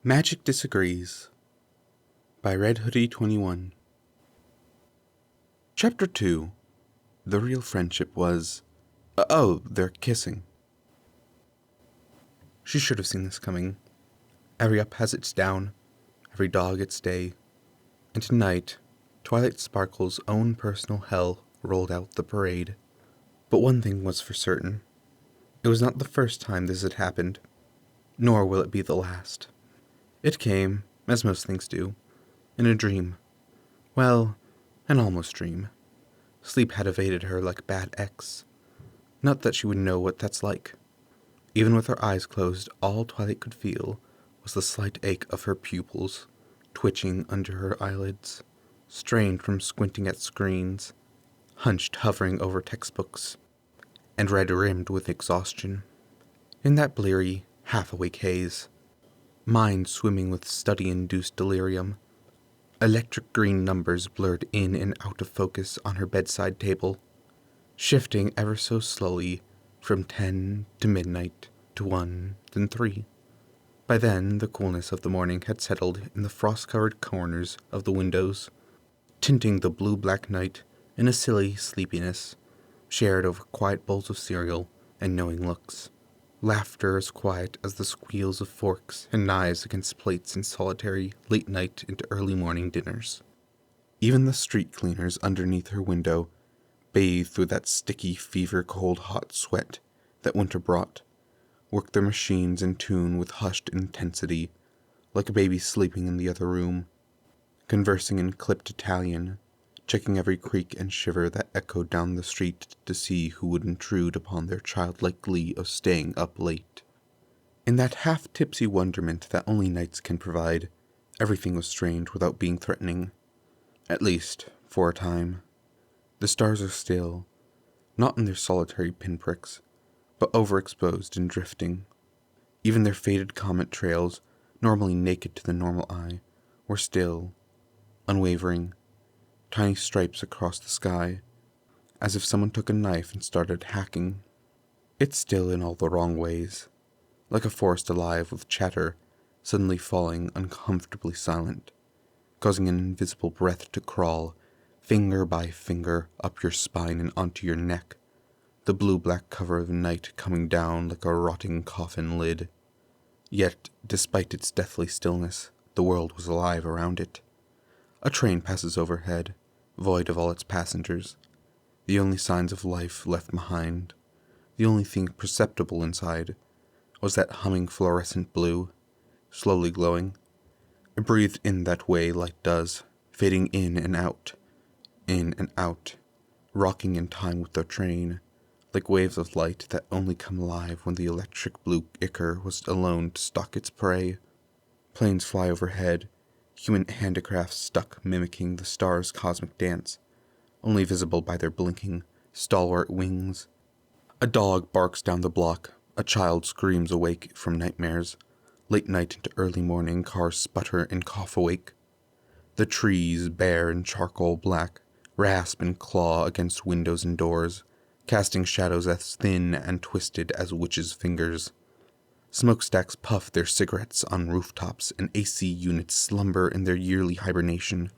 Magic Disagrees by Red Hoodie 21. Chapter 2. The real friendship was... they're kissing. She should have seen this coming. Every up has its down, every dog its day. And tonight, Twilight Sparkle's own personal hell rolled out the parade. But one thing was for certain. It was not the first time this had happened, nor will it be the last. It came, as most things do, in a dream. Well, an almost dream. Sleep had evaded her like a bad ex. Not that she would know what that's like. Even with her eyes closed, all Twilight could feel was the slight ache of her pupils, twitching under her eyelids, strained from squinting at screens, hunched hovering over textbooks, and red-rimmed with exhaustion. In that bleary, half-awake haze, mind swimming with study-induced delirium, electric green numbers blurred in and out of focus on her bedside table, shifting ever so slowly from 10 to midnight to 1, then 3. By then, the coolness of the morning had settled in the frost-covered corners of the windows, tinting the blue-black night in a silly sleepiness, shared over quiet bowls of cereal and knowing looks. Laughter as quiet as the squeals of forks and knives against plates in solitary late night into early morning dinners. Even the street cleaners underneath her window bathed through that sticky fever-cold hot sweat that winter brought, worked their machines in tune with hushed intensity, like a baby sleeping in the other room, conversing in clipped Italian, checking every creak and shiver that echoed down the street to see who would intrude upon their childlike glee of staying up late. In that half-tipsy wonderment that only nights can provide, everything was strange without being threatening. At least, for a time. The stars are still, not in their solitary pinpricks, but overexposed and drifting. Even their faded comet trails, normally naked to the normal eye, were still, unwavering, tiny stripes across the sky, as if someone took a knife and started hacking. It's still in all the wrong ways, like a forest alive with chatter suddenly falling uncomfortably silent, causing an invisible breath to crawl, finger by finger, up your spine and onto your neck, the blue-black cover of night coming down like a rotting coffin lid. Yet, despite its deathly stillness, the world was alive around it. A train passes overhead, void of all its passengers. The only signs of life left behind, the only thing perceptible inside, was that humming fluorescent blue, slowly glowing. It breathed in that way light does, fading in and out, rocking in time with the train, like waves of light that only come alive when the electric blue ichor was alone to stalk its prey. Planes fly overhead, human handicrafts stuck mimicking the stars' cosmic dance, only visible by their blinking, stalwart wings. A dog barks down the block, a child screams awake from nightmares. Late night into early morning, cars sputter and cough awake. The trees, bare and charcoal black, rasp and claw against windows and doors, casting shadows as thin and twisted as witches' fingers. Smokestacks puff their cigarettes on rooftops, and AC units slumber in their yearly hibernation.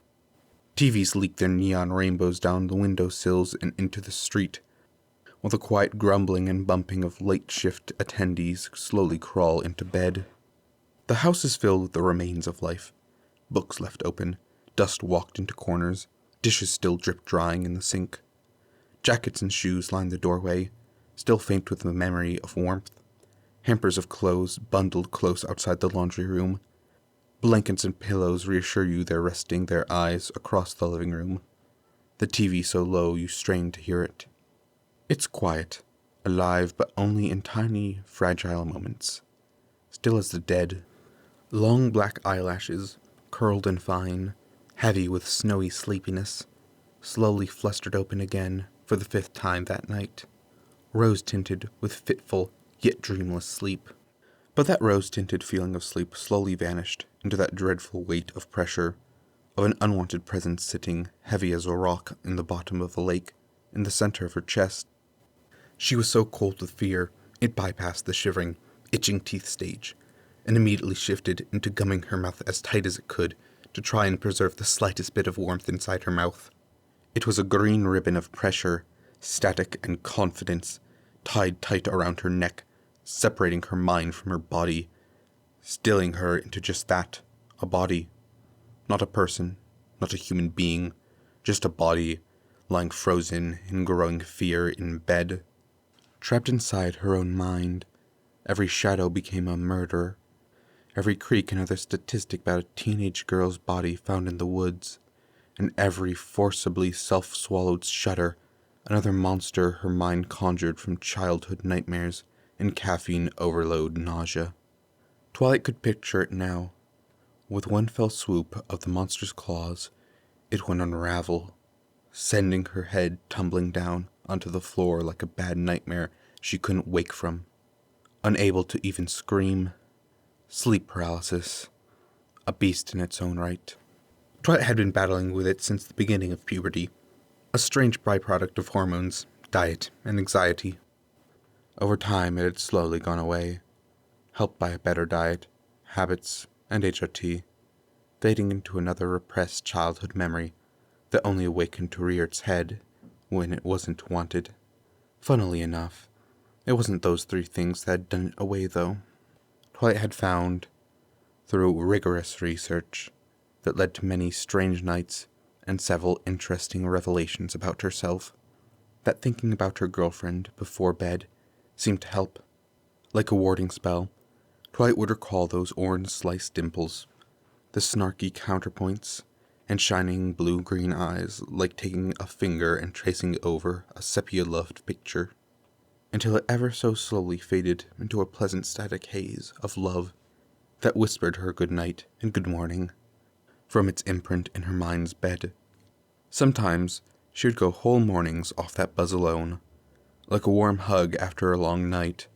TVs leak their neon rainbows down the windowsills and into the street, while the quiet grumbling and bumping of late-shift attendees slowly crawl into bed. The house is filled with the remains of life. Books left open, dust walked into corners, dishes still drip-drying in the sink. Jackets and shoes line the doorway, still faint with the memory of warmth. Hampers of clothes bundled close outside the laundry room. Blankets and pillows reassure you they're resting their eyes across the living room. The TV so low you strain to hear it. It's quiet, alive but only in tiny, fragile moments. Still as the dead. Long black eyelashes, curled and fine, heavy with snowy sleepiness, slowly flustered open again for the 5th time that night, rose-tinted with fitful yet dreamless sleep. But that rose-tinted feeling of sleep slowly vanished into that dreadful weight of pressure, of an unwanted presence sitting heavy as a rock in the bottom of the lake, in the center of her chest. She was so cold with fear, it bypassed the shivering, itching teeth stage, and immediately shifted into gumming her mouth as tight as it could to try and preserve the slightest bit of warmth inside her mouth. It was a green ribbon of pressure, static and confidence, tied tight around her neck, separating her mind from her body, stilling her into just that, a body. Not a person, not a human being, just a body, lying frozen in growing fear in bed. Trapped inside her own mind, every shadow became a murder. Every creak another statistic about a teenage girl's body found in the woods, and every forcibly self-swallowed shudder another monster her mind conjured from childhood nightmares and caffeine overload nausea. Twilight could picture it now. With one fell swoop of the monster's claws, it would unravel, sending her head tumbling down onto the floor like a bad nightmare she couldn't wake from. Unable to even scream. Sleep paralysis. A beast in its own right. Twilight had been battling with it since the beginning of puberty. A strange byproduct of hormones, diet, and anxiety. Over time it had slowly gone away, helped by a better diet, habits, and HRT, fading into another repressed childhood memory that only awakened to rear its head when it wasn't wanted. Funnily enough, it wasn't those three things that had done it away, though. Twilight had found, through rigorous research, that led to many strange nights and several interesting revelations about herself, that thinking about her girlfriend before bed seemed to help. Like a warding spell, Twilight would recall those orange-sliced dimples, the snarky counterpoints, and shining blue-green eyes like taking a finger and tracing over a sepia-loved picture, until it ever so slowly faded into a pleasant static haze of love that whispered her good night and good morning from its imprint in her mind's bed. Sometimes she would go whole mornings off that buzz alone, like a warm hug after a long night,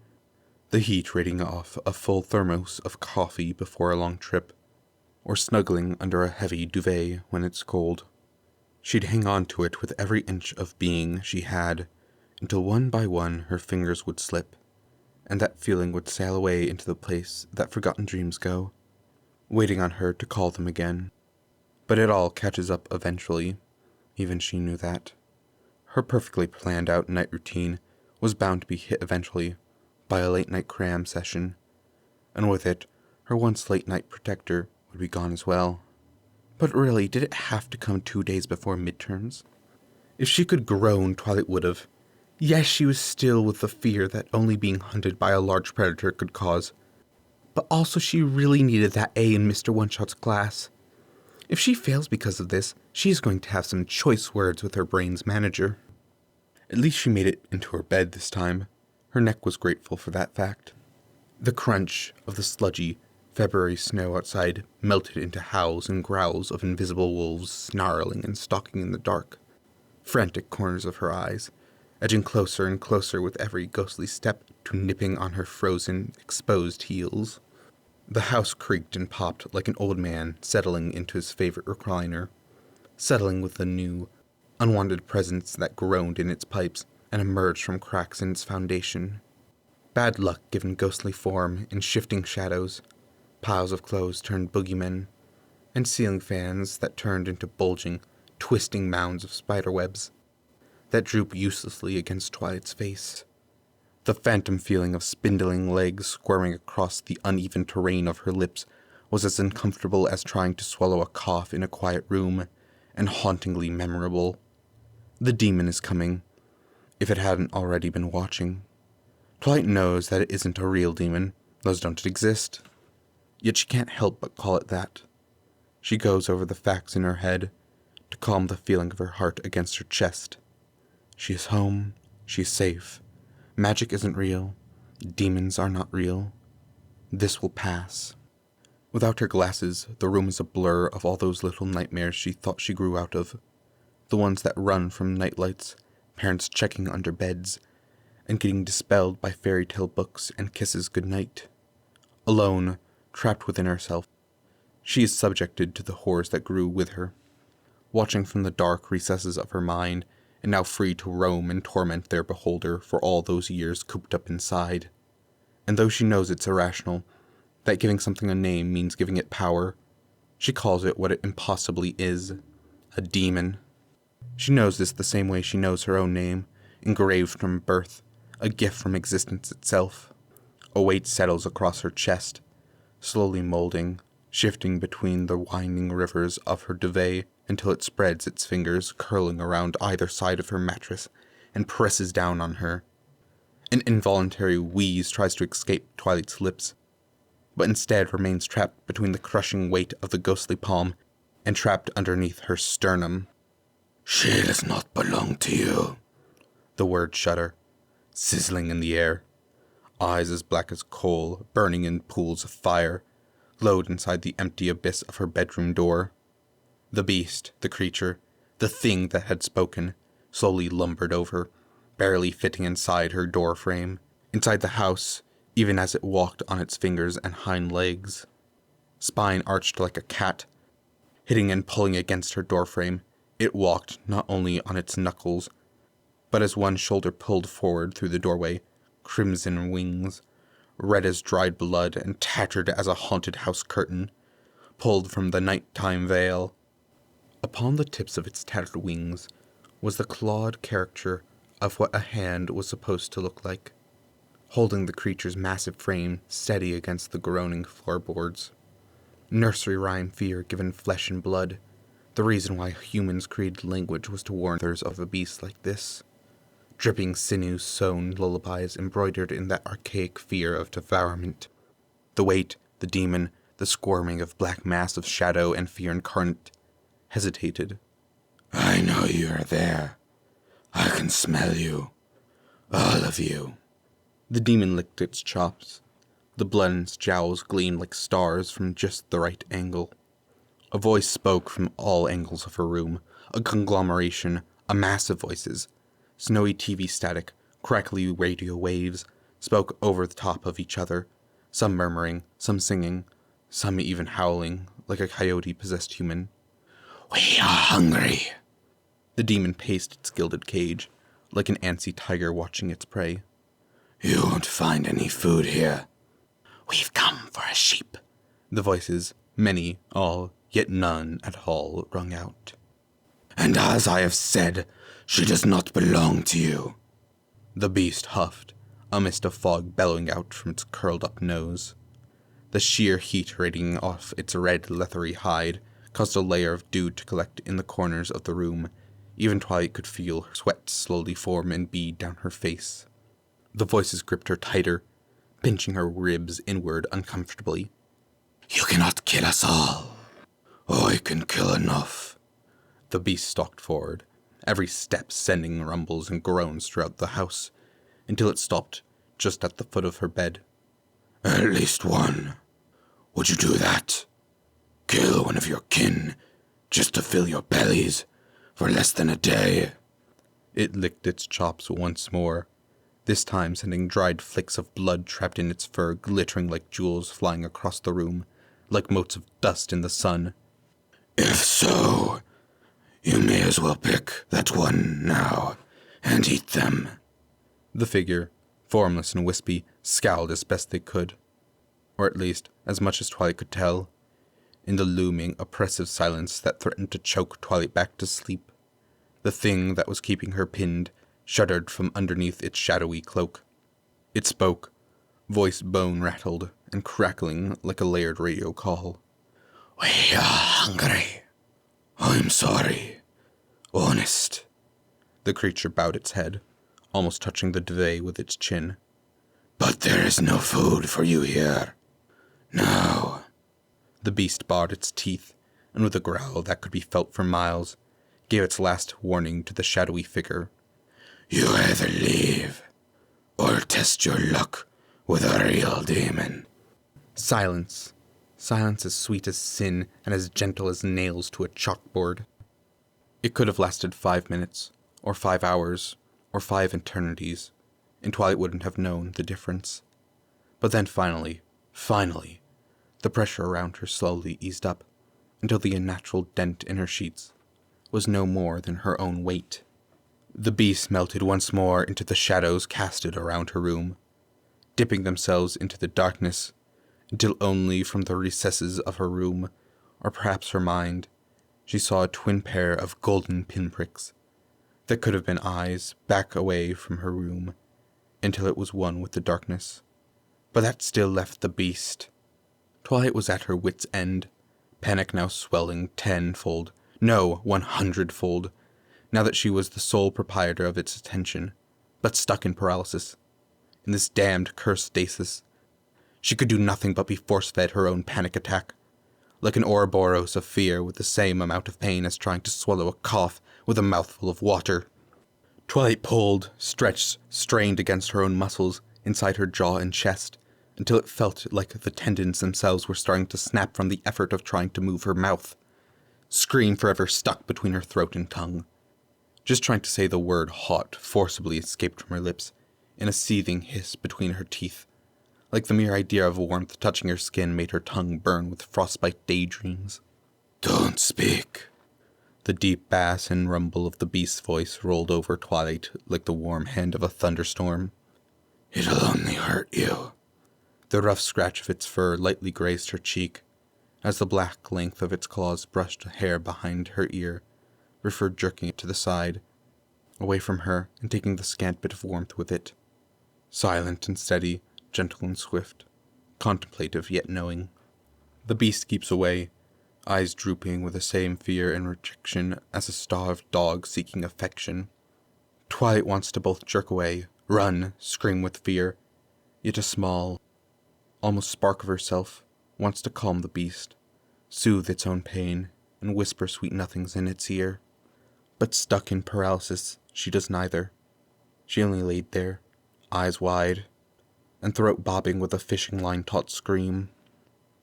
the heat rating off a full thermos of coffee before a long trip, or snuggling under a heavy duvet when it's cold. She'd hang on to it with every inch of being she had, until one by one her fingers would slip, and that feeling would sail away into the place that forgotten dreams go, waiting on her to call them again. But it all catches up eventually, even she knew that. Her perfectly planned out night routine was bound to be hit eventually by a late-night cram session, and with it, her once late-night protector would be gone as well. But really, did it have to come 2 days before midterms? If she could groan, Twilight would have. Yes, she was still with the fear that only being hunted by a large predator could cause, but also she really needed that A in Mr. One-Shot's class. If she fails because of this, she's going to have some choice words with her brain's manager. At least she made it into her bed this time. Her neck was grateful for that fact. The crunch of the sludgy February snow outside melted into howls and growls of invisible wolves snarling and stalking in the dark, frantic corners of her eyes, edging closer and closer with every ghostly step to nipping on her frozen, exposed heels. The house creaked and popped like an old man settling into his favorite recliner, settling with the new, unwanted presence that groaned in its pipes and emerged from cracks in its foundation. Bad luck given ghostly form in shifting shadows, piles of clothes turned boogeymen, and ceiling fans that turned into bulging, twisting mounds of spiderwebs that droop uselessly against Twilight's face. The phantom feeling of spindling legs squirming across the uneven terrain of her lips was as uncomfortable as trying to swallow a cough in a quiet room, and hauntingly memorable. The demon is coming, if it hadn't already been watching. Twilight knows that it isn't a real demon, those don't exist. Yet she can't help but call it that. She goes over the facts in her head to calm the feeling of her heart against her chest. She is home, she is safe. Magic isn't real. Demons are not real. This will pass. Without her glasses, the room is a blur of all those little nightmares she thought she grew out of. The ones that run from nightlights, parents checking under beds, and getting dispelled by fairy tale books and kisses goodnight. Alone, trapped within herself, she is subjected to the horrors that grew with her, watching from the dark recesses of her mind, and now free to roam and torment their beholder for all those years cooped up inside. And though she knows it's irrational, that giving something a name means giving it power. She calls it what it impossibly is, a demon. She knows this the same way she knows her own name, engraved from birth, a gift from existence itself. A weight settles across her chest, slowly molding, shifting between the winding rivers of her duvet until it spreads its fingers, curling around either side of her mattress, and presses down on her. An involuntary wheeze tries to escape Twilight's lips, but instead remains trapped between the crushing weight of the ghostly palm and trapped underneath her sternum. She does not belong to you, the words shudder, sizzling in the air. Eyes as black as coal, burning in pools of fire, glowed inside the empty abyss of her bedroom door. The beast, the creature, the thing that had spoken, slowly lumbered over, barely fitting inside her door frame, inside the house, even as it walked on its fingers and hind legs. Spine arched like a cat, hitting and pulling against her doorframe, it walked not only on its knuckles, but as one shoulder pulled forward through the doorway, crimson wings, red as dried blood and tattered as a haunted house curtain, pulled from the nighttime veil. Upon the tips of its tattered wings was the clawed caricature of what a hand was supposed to look like, holding the creature's massive frame steady against the groaning floorboards. Nursery rhyme fear given flesh and blood, the reason why humans created language was to warn others of a beast like this. Dripping sinew-sewn lullabies embroidered in that archaic fear of devourment. The weight, the demon, the squirming of black mass of shadow and fear incarnate, hesitated. I know you are there. I can smell you. All of you. The demon licked its chops. The blood in its jowls gleamed like stars from just the right angle. A voice spoke from all angles of her room, a conglomeration, a mass of voices. Snowy TV static, crackly radio waves, spoke over the top of each other, some murmuring, some singing, some even howling, like a coyote-possessed human. We are hungry. The demon paced its gilded cage, like an antsy tiger watching its prey. You won't find any food here. We've come for a sheep. The voices, many, all, yet none at all, rung out. And as I have said, she does not belong to you. The beast huffed, a mist of fog bellowing out from its curled-up nose. The sheer heat radiating off its red, leathery hide caused a layer of dew to collect in the corners of the room. Even Twilight could feel her sweat slowly form and bead down her face. The voices gripped her tighter, pinching her ribs inward uncomfortably. You cannot kill us all. I can kill enough. The beast stalked forward, every step sending rumbles and groans throughout the house, until it stopped just at the foot of her bed. At least one. Would you do that? Kill one of your kin, just to fill your bellies, for less than a day? It licked its chops once more, this time sending dried flakes of blood trapped in its fur glittering like jewels flying across the room, like motes of dust in the sun. If so, you may as well pick that one now and eat them. The figure, formless and wispy, scowled as best they could, or at least as much as Twilight could tell, in the looming, oppressive silence that threatened to choke Twilight back to sleep. The thing that was keeping her pinned shuddered from underneath its shadowy cloak. It spoke, voice bone rattled and crackling like a layered radio call. We are hungry. I'm sorry. Honest. The creature bowed its head, almost touching the duvet with its chin. But there is no food for you here. No. The beast bared its teeth, and with a growl that could be felt for miles, gave its last warning to the shadowy figure. You either leave, or test your luck with a real demon. Silence. Silence as sweet as sin and as gentle as nails to a chalkboard. It could have lasted 5 minutes, or 5 hours, or 5 eternities, and Twilight wouldn't have known the difference. But then finally, the pressure around her slowly eased up, until the unnatural dent in her sheets was no more than her own weight. The beast melted once more into the shadows casted around her room, dipping themselves into the darkness until only from the recesses of her room, or perhaps her mind, she saw a twin pair of golden pinpricks that could have been eyes back away from her room until it was one with the darkness. But that still left the beast. Twilight was at her wit's end, panic now swelling tenfold, no, 100-fold, now that she was the sole proprietor of its attention, but stuck in paralysis. In this damned cursed stasis, she could do nothing but be force-fed her own panic attack, like an Ouroboros of fear with the same amount of pain as trying to swallow a cough with a mouthful of water. Twilight pulled, stretched, strained against her own muscles inside her jaw and chest, until it felt like the tendons themselves were starting to snap from the effort of trying to move her mouth. Scream forever stuck between her throat and tongue. Just trying to say the word hot forcibly escaped from her lips, in a seething hiss between her teeth. Like the mere idea of warmth touching her skin made her tongue burn with frostbite daydreams. Don't speak. The deep bass and rumble of the beast's voice rolled over Twilight like the warm hand of a thunderstorm. It'll only hurt you. The rough scratch of its fur lightly grazed her cheek, as the black length of its claws brushed hair behind her ear, before jerking it to the side, away from her and taking the scant bit of warmth with it. Silent and steady, gentle and swift, contemplative yet knowing. The beast keeps away, eyes drooping with the same fear and rejection as a starved dog seeking affection. Twilight wants to both jerk away, run, scream with fear, yet a small, almost spark of herself wants to calm the beast, soothe its own pain, and whisper sweet nothings in its ear. But stuck in paralysis, she does neither. She only laid there, eyes wide, and throat bobbing with a fishing line taut scream.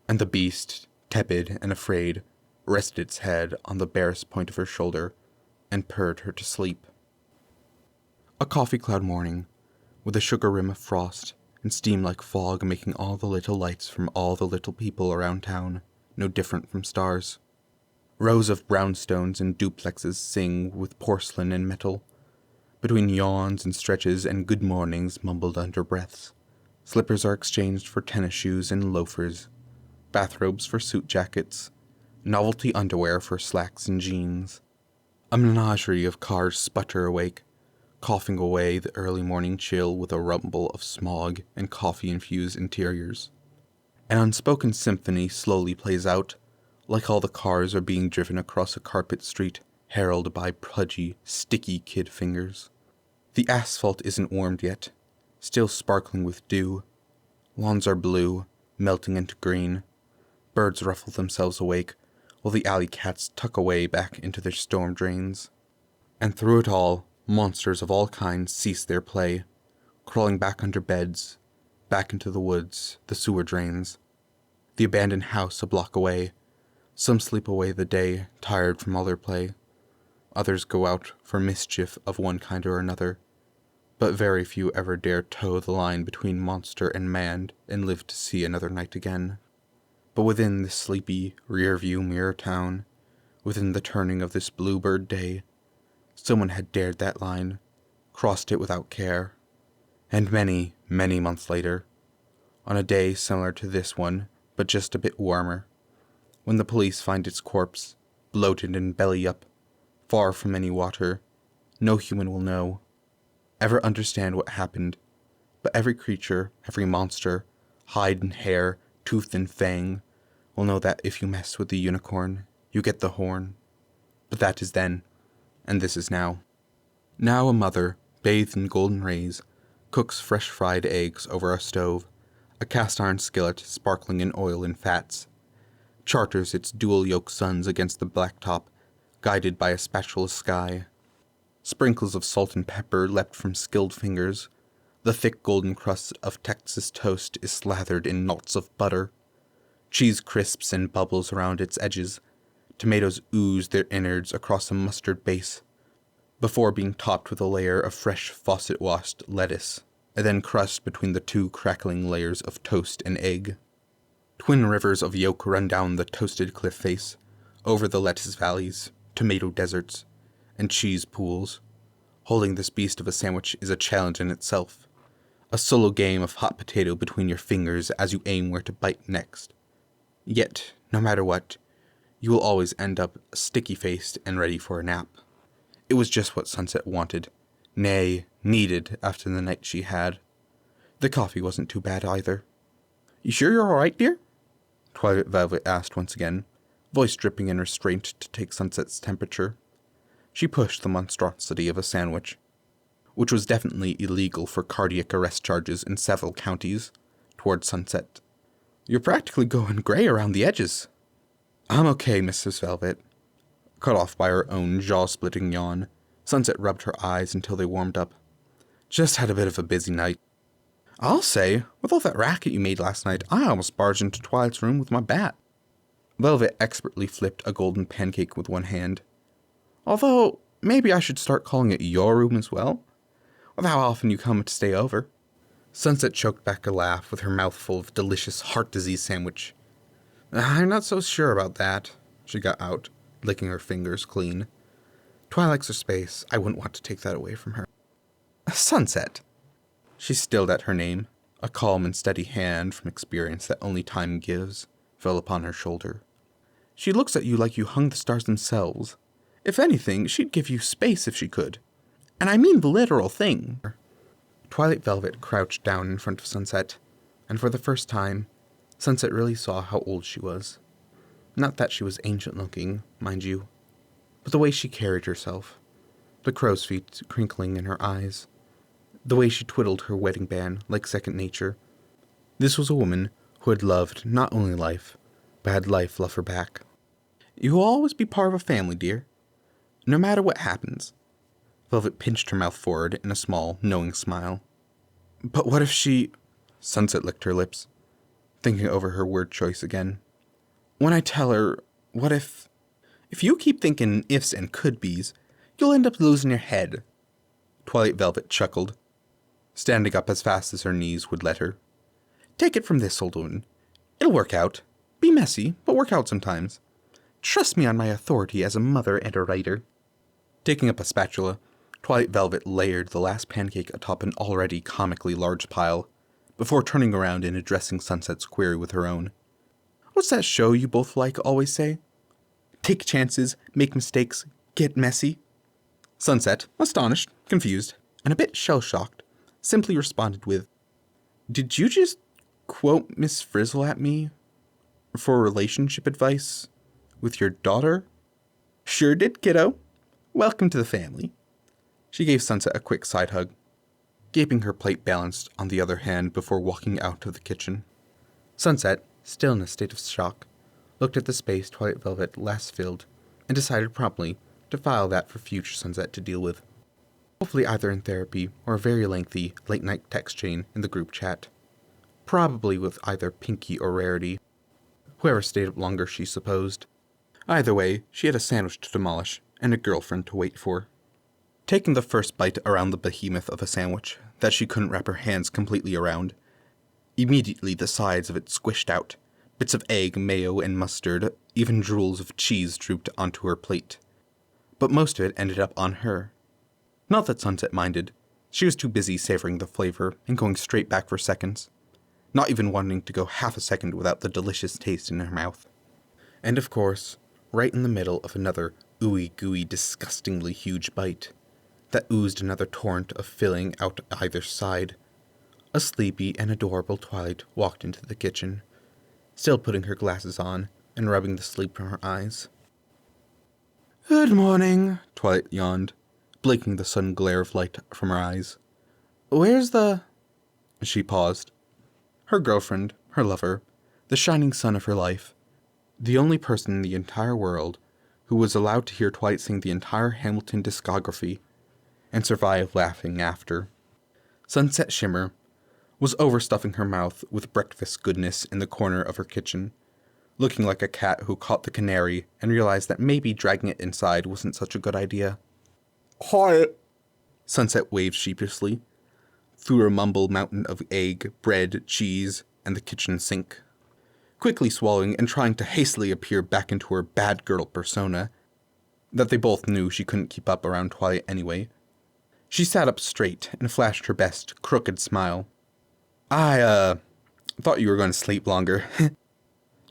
And the beast, tepid and afraid, rested its head on the barest point of her shoulder, and purred her to sleep. A coffee cloud morning, with a sugar rim of frost, and steam like fog making all the little lights from all the little people around town no different from stars. Rows of brownstones and duplexes sing with porcelain and metal, between yawns and stretches and good mornings mumbled under breaths. Slippers are exchanged for tennis shoes and loafers, bathrobes for suit jackets, novelty underwear for slacks and jeans. A menagerie of cars sputter awake, coughing away the early morning chill with a rumble of smog and coffee-infused interiors. An unspoken symphony slowly plays out, like all the cars are being driven across a carpet street, heralded by pudgy, sticky kid fingers. The asphalt isn't warmed yet, still sparkling with dew. Lawns are blue, melting into green. Birds ruffle themselves awake, while the alley cats tuck away back into their storm drains. And through it all, monsters of all kinds cease their play, crawling back under beds, back into the woods, the sewer drains. The abandoned house a block away. Some sleep away the day, tired from all their play. Others go out for mischief of one kind or another, but very few ever dare toe the line between monster and man and live to see another night again. But within this sleepy, rear-view mirror town, within the turning of this bluebird day, someone had dared that line, crossed it without care. And many, many months later, on a day similar to this one, but just a bit warmer, when the police find its corpse, bloated and belly up, far from any water, no human will know, ever understand what happened, but every creature, every monster, hide and hair, tooth and fang, will know that if you mess with the unicorn, you get the horn. But that is then, and this is now. Now a mother, bathed in golden rays, cooks fresh fried eggs over a stove, a cast-iron skillet sparkling in oil and fats, charters its dual-yolk sons against the blacktop, guided by a spatula sky. Sprinkles of salt and pepper leapt from skilled fingers. The thick golden crust of Texas toast is slathered in knots of butter. Cheese crisps and bubbles around its edges. Tomatoes ooze their innards across a mustard base, before being topped with a layer of fresh faucet-washed lettuce, and then crushed between the two crackling layers of toast and egg. Twin rivers of yolk run down the toasted cliff face, over the lettuce valleys, tomato deserts, and cheese pools. Holding this beast of a sandwich is a challenge in itself, a solo game of hot potato between your fingers as you aim where to bite next. Yet, no matter what, you will always end up sticky-faced and ready for a nap. It was just what Sunset wanted, nay, needed after the night she had. The coffee wasn't too bad either. "You sure you're all right, dear?" Twilight Velvet asked once again, voice dripping in restraint to take Sunset's temperature. She pushed the monstrosity of a sandwich, which was definitely illegal for cardiac arrest charges in several counties, toward Sunset. "You're practically going gray around the edges." "I'm okay, Mrs. Velvet." Cut off by her own jaw-splitting yawn, Sunset rubbed her eyes until they warmed up. "Just had a bit of a busy night. I'll say, with all that racket you made last night, I almost barged into Twilight's room with my bat." Velvet expertly flipped a golden pancake with one hand. "Although, maybe I should start calling it your room as well, with how often you come to stay over." Sunset choked back a laugh with her mouth full of delicious heart disease sandwich. "I'm not so sure about that," she got out, licking her fingers clean. "Twilight's her space. I wouldn't want to take that away from her." "Sunset." She stilled at her name. A calm and steady hand from experience that only time gives fell upon her shoulder. "She looks at you like you hung the stars themselves. If anything, she'd give you space if she could. And I mean the literal thing." Twilight Velvet crouched down in front of Sunset, and for the first time, Sunset really saw how old she was. Not that she was ancient-looking, mind you, but the way she carried herself, the crow's feet crinkling in her eyes, the way she twiddled her wedding band like second nature. This was a woman who had loved not only life, but had life love her back. "You will always be part of a family, dear, no matter what happens." Velvet pinched her mouth forward in a small, knowing smile. "But what if she—" Sunset licked her lips, thinking over her word choice again. "When I tell her, what if— If you keep thinking ifs and could-bes, you'll end up losing your head." Twilight Velvet chuckled, standing up as fast as her knees would let her. "Take it from this, old woman. It'll work out. Be messy, but work out sometimes. Trust me on my authority as a mother and a writer." Taking up a spatula, Twilight Velvet layered the last pancake atop an already comically large pile, before turning around and addressing Sunset's query with her own. "What's that show you both like always say? Take chances, make mistakes, get messy?" Sunset, astonished, confused, and a bit shell-shocked, simply responded with, "Did you just quote Miss Frizzle at me for relationship advice with your daughter?" "Sure did, kiddo. Welcome to the family." She gave Sunset a quick side hug, keeping her plate balanced on the other hand before walking out of the kitchen. Sunset, still in a state of shock, looked at the space Twilight Velvet last filled, and decided promptly to file that for future Sunset to deal with. Hopefully either in therapy or a very lengthy late-night text chain in the group chat. Probably with either Pinky or Rarity. Whoever stayed up longer, she supposed. Either way, she had a sandwich to demolish and a girlfriend to wait for. Taking the first bite around the behemoth of a sandwich that she couldn't wrap her hands completely around, immediately the sides of it squished out. Bits of egg, mayo, and mustard, even drools of cheese drooped onto her plate. But most of it ended up on her. Not that Sunset minded. She was too busy savoring the flavor and going straight back for seconds, not even wanting to go half a second without the delicious taste in her mouth. And of course, right in the middle of another ooey gooey disgustingly huge bite, that oozed another torrent of filling out either side, a sleepy and adorable Twilight walked into the kitchen, still putting her glasses on and rubbing the sleep from her eyes. "Good morning," Twilight yawned, blinking the sudden glare of light from her eyes. "Where's the—" She paused. Her girlfriend, her lover, the shining sun of her life, the only person in the entire world who was allowed to hear Twilight sing the entire Hamilton discography and survive laughing after. Sunset Shimmer was overstuffing her mouth with breakfast goodness in the corner of her kitchen, looking like a cat who caught the canary and realized that maybe dragging it inside wasn't such a good idea. "Hi," Sunset waved sheepishly, through a mumbled mountain of egg, bread, cheese, and the kitchen sink. Quickly swallowing and trying to hastily appear back into her bad girl persona, that they both knew she couldn't keep up around Twilight anyway, she sat up straight and flashed her best crooked smile, I thought you were going to sleep longer.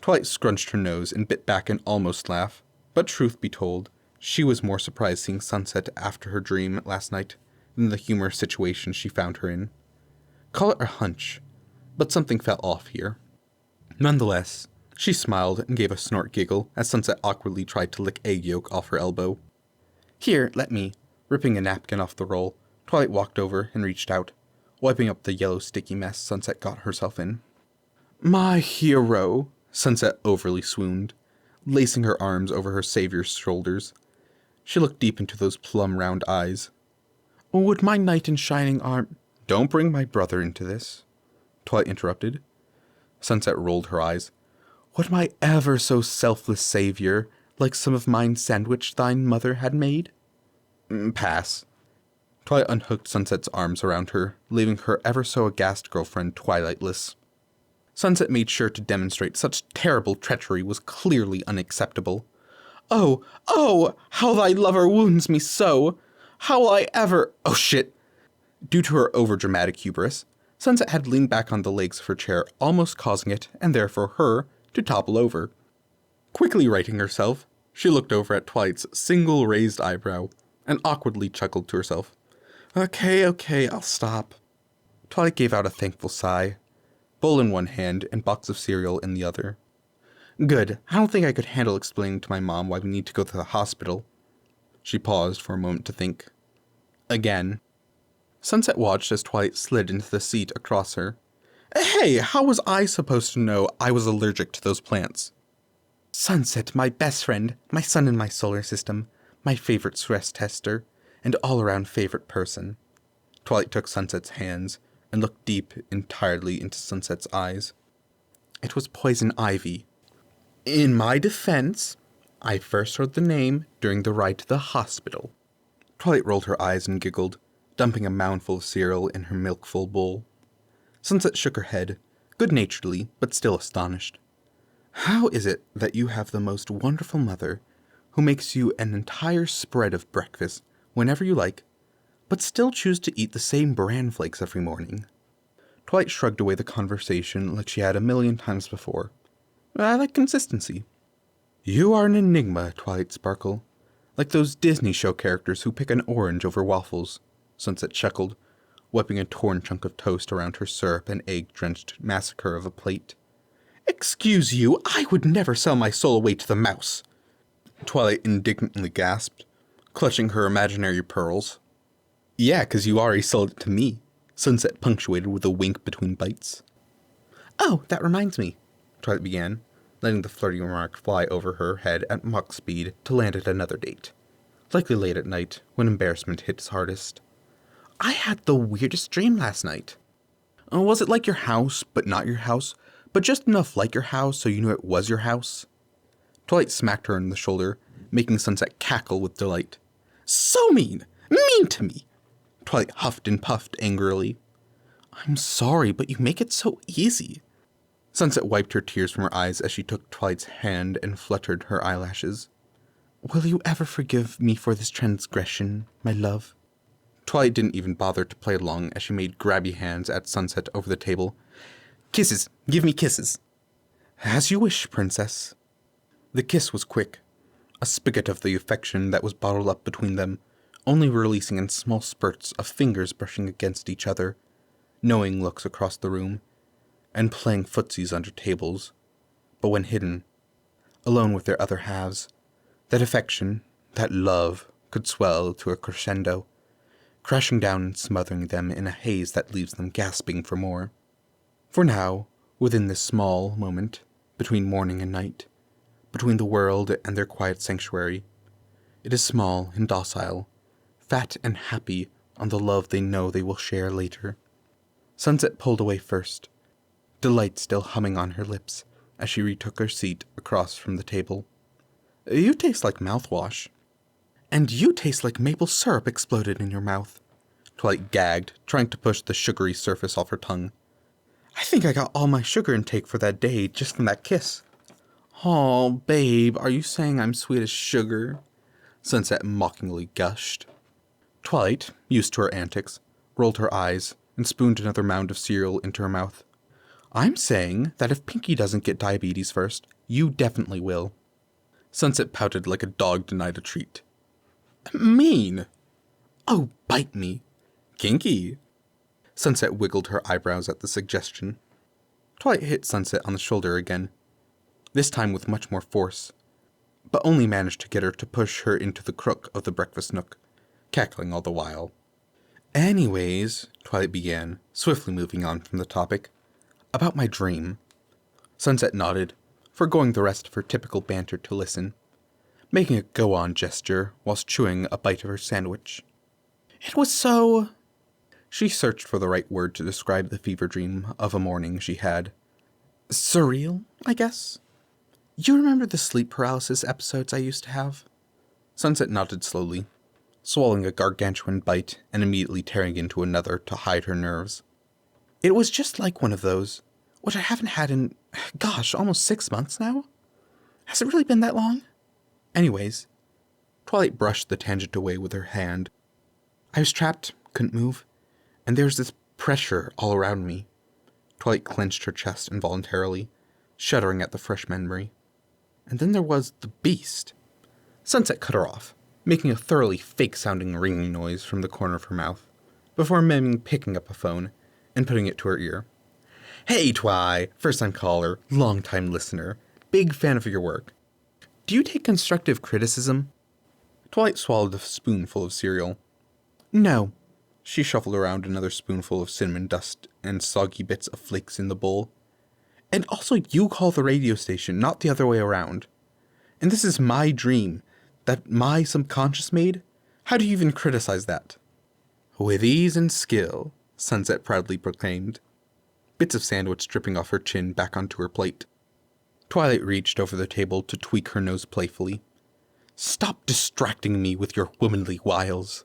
Twilight scrunched her nose and bit back an almost laugh, but truth be told, she was more surprised seeing Sunset after her dream last night than the humorous situation she found her in. Call it a hunch, but something felt off here. Nonetheless, she smiled and gave a snort giggle as Sunset awkwardly tried to lick egg yolk off her elbow. Here, let me. Ripping a napkin off the roll, Twilight walked over and reached out, wiping up the yellow sticky mess Sunset got herself in. My hero, Sunset overly swooned, lacing her arms over her savior's shoulders. She looked deep into those plum-round eyes. Would my knight in shining arm— Don't bring my brother into this, Twilight interrupted. Sunset rolled her eyes. Would my ever so selfless savior like some of mine sandwich thine mother had made? Pass. Twilight unhooked Sunset's arms around her, leaving her ever so aghast girlfriend twilightless. Sunset made sure to demonstrate such terrible treachery was clearly unacceptable. Oh, how thy lover wounds me so! How will I ever— Oh shit! Due to her overdramatic hubris, Sunset had leaned back on the legs of her chair, almost causing it, and therefore her, to topple over. Quickly righting herself, she looked over at Twilight's single raised eyebrow, and awkwardly chuckled to herself. Okay, I'll stop. Twilight gave out a thankful sigh, bowl in one hand and box of cereal in the other. Good, I don't think I could handle explaining to my mom why we need to go to the hospital. She paused for a moment to think. Again. Sunset watched as Twilight slid into the seat across her. Hey, how was I supposed to know I was allergic to those plants? Sunset, my best friend, my sun in my solar system, my favorite stress tester, and all-around favorite person. Twilight took Sunset's hands and looked deep entirely into Sunset's eyes. It was poison ivy. In my defense, I first heard the name during the ride to the hospital. Twilight rolled her eyes and giggled, dumping a moundful of cereal in her milk-full bowl. Sunset shook her head, good-naturedly, but still astonished. How is it that you have the most wonderful mother, who makes you an entire spread of breakfast whenever you like, but still choose to eat the same bran flakes every morning? Twilight shrugged away the conversation like she had a million times before. I like consistency. You are an enigma, Twilight Sparkle. Like those Disney show characters who pick an orange over waffles, Sunset chuckled, wiping a torn chunk of toast around her syrup and egg-drenched massacre of a plate. Excuse you, I would never sell my soul away to the mouse. Twilight indignantly gasped, clutching her imaginary pearls. Yeah, 'cause you already sold it to me, Sunset punctuated with a wink between bites. Oh, that reminds me, Twilight began, letting the flirty remark fly over her head at Mach speed to land at another date, likely late at night when embarrassment hits hardest. I had the weirdest dream last night. Was it like your house, but not your house, but just enough like your house so you knew it was your house? Twilight smacked her in the shoulder, making Sunset cackle with delight. So mean! Mean to me! Twilight huffed and puffed angrily. I'm sorry, but you make it so easy. Sunset wiped her tears from her eyes as she took Twilight's hand and fluttered her eyelashes. Will you ever forgive me for this transgression, my love? Twilight didn't even bother to play along as she made grabby hands at Sunset over the table. Kisses! Give me kisses! As you wish, princess. The kiss was quick, a spigot of the affection that was bottled up between them, only releasing in small spurts of fingers brushing against each other, knowing looks across the room, and playing footsies under tables. But when hidden, alone with their other halves, that affection, that love, could swell to a crescendo, crashing down and smothering them in a haze that leaves them gasping for more. For now, within this small moment, between morning and night, between the world and their quiet sanctuary, it is small and docile, fat and happy on the love they know they will share later. Sunset pulled away first, delight still humming on her lips as she retook her seat across from the table. You taste like mouthwash. And you taste like maple syrup exploded in your mouth. Twilight gagged, trying to push the sugary surface off her tongue. I think I got all my sugar intake for that day just from that kiss. Oh, babe, are you saying I'm sweet as sugar? Sunset mockingly gushed. Twilight, used to her antics, rolled her eyes and spooned another mound of cereal into her mouth. I'm saying that if Pinky doesn't get diabetes first, you definitely will. Sunset pouted like a dog denied a treat. Mean. Oh, bite me. Kinky. Sunset wiggled her eyebrows at the suggestion. Twilight hit Sunset on the shoulder again, this time with much more force, but only managed to get her to push her into the crook of the breakfast nook, cackling all the while. Anyways, Twilight began, swiftly moving on from the topic, about my dream. Sunset nodded, foregoing the rest of her typical banter to listen, making a go-on gesture whilst chewing a bite of her sandwich. It was so... She searched for the right word to describe the fever dream of a morning she had. Surreal, I guess? You remember the sleep paralysis episodes I used to have? Sunset nodded slowly, swallowing a gargantuan bite and immediately tearing into another to hide her nerves. It was just like one of those, which I haven't had in, almost 6 months now? Has it really been that long? Anyways, Twilight brushed the tangent away with her hand. I was trapped, couldn't move, and there was this pressure all around me. Twilight clenched her chest involuntarily, shuddering at the fresh memory. And then there was the beast. Sunset cut her off, making a thoroughly fake-sounding ringing noise from the corner of her mouth, before miming picking up a phone and putting it to her ear. Hey, Twi, first-time caller, long-time listener, big fan of your work. Do you take constructive criticism? Twilight swallowed a spoonful of cereal. No. She shuffled around another spoonful of cinnamon dust and soggy bits of flakes in the bowl. And also, you call the radio station, not the other way around. And this is my dream, that my subconscious made? How do you even criticize that? With ease and skill, Sunset proudly proclaimed, bits of sandwich dripping off her chin back onto her plate. Twilight reached over the table to tweak her nose playfully. Stop distracting me with your womanly wiles.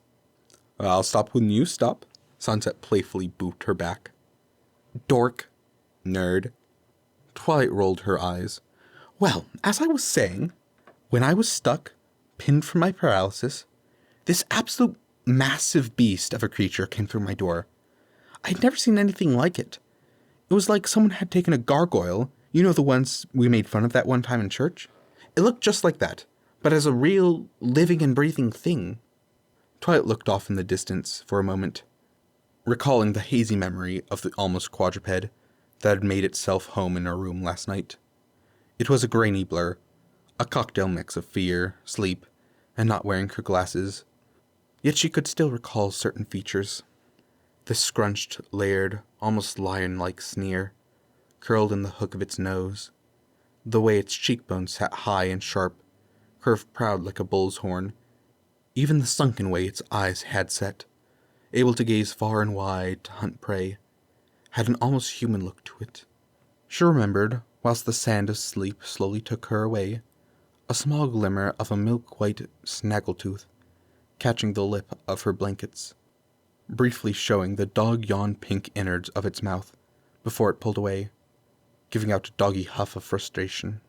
I'll stop when you stop, Sunset playfully booped her back. Dork. Nerd. Twilight rolled her eyes. Well, as I was saying, when I was stuck, pinned from my paralysis, this absolute massive beast of a creature came through my door. I'd never seen anything like it. It was like someone had taken a gargoyle, you know the ones we made fun of that one time in church? It looked just like that, but as a real, living and breathing thing. Twilight looked off in the distance for a moment, recalling the hazy memory of the almost quadruped that had made itself home in her room last night. It was a grainy blur, a cocktail mix of fear, sleep, and not wearing her glasses. Yet she could still recall certain features. The scrunched, layered, almost lion-like sneer, curled in the hook of its nose, the way its cheekbones sat high and sharp, curved proud like a bull's horn, even the sunken way its eyes had set, able to gaze far and wide to hunt prey, had an almost human look to it. She remembered, whilst the sand of sleep slowly took her away, a small glimmer of a milk-white snaggletooth catching the lip of her blankets, briefly showing the dog-yawn pink innards of its mouth before it pulled away, giving out a doggy huff of frustration.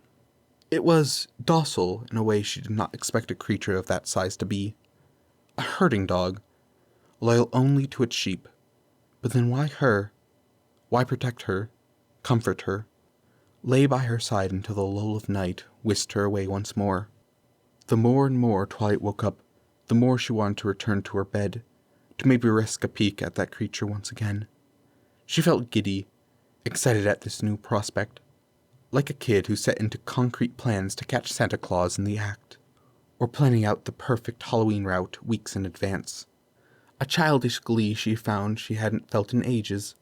It was docile in a way she did not expect a creature of that size to be. A herding dog, loyal only to its sheep. But then why her? Why protect her? Comfort her? Lay by her side until the lull of night whisked her away once more. The more and more Twilight woke up, the more she wanted to return to her bed, to maybe risk a peek at that creature once again. She felt giddy, excited at this new prospect, like a kid who set into concrete plans to catch Santa Claus in the act, or planning out the perfect Halloween route weeks in advance. A childish glee she found she hadn't felt in ages,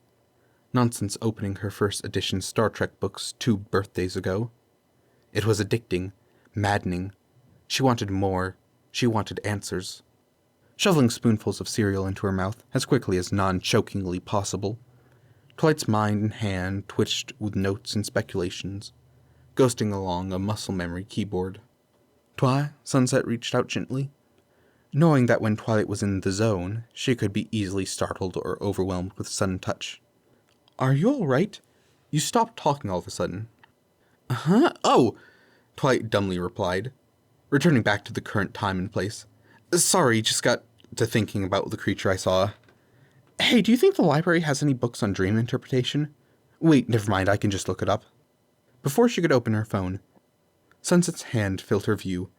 not since opening her first edition Star Trek books 2 birthdays ago. It was addicting, maddening. She wanted more. She wanted answers. Shoveling spoonfuls of cereal into her mouth as quickly as non-chokingly possible, Twilight's mind and hand twitched with notes and speculations, ghosting along a muscle memory keyboard. Twi, Sunset reached out gently, knowing that when Twilight was in the zone, she could be easily startled or overwhelmed with sudden touch. Are you all right? You stopped talking all of a sudden. Uh-huh. Oh, Twilight dumbly replied, returning back to the current time and place. Sorry, just got to thinking about the creature I saw. Hey, do you think the library has any books on dream interpretation? Wait, never mind, I can just look it up. Before she could open her phone, Sunset's hand filled her view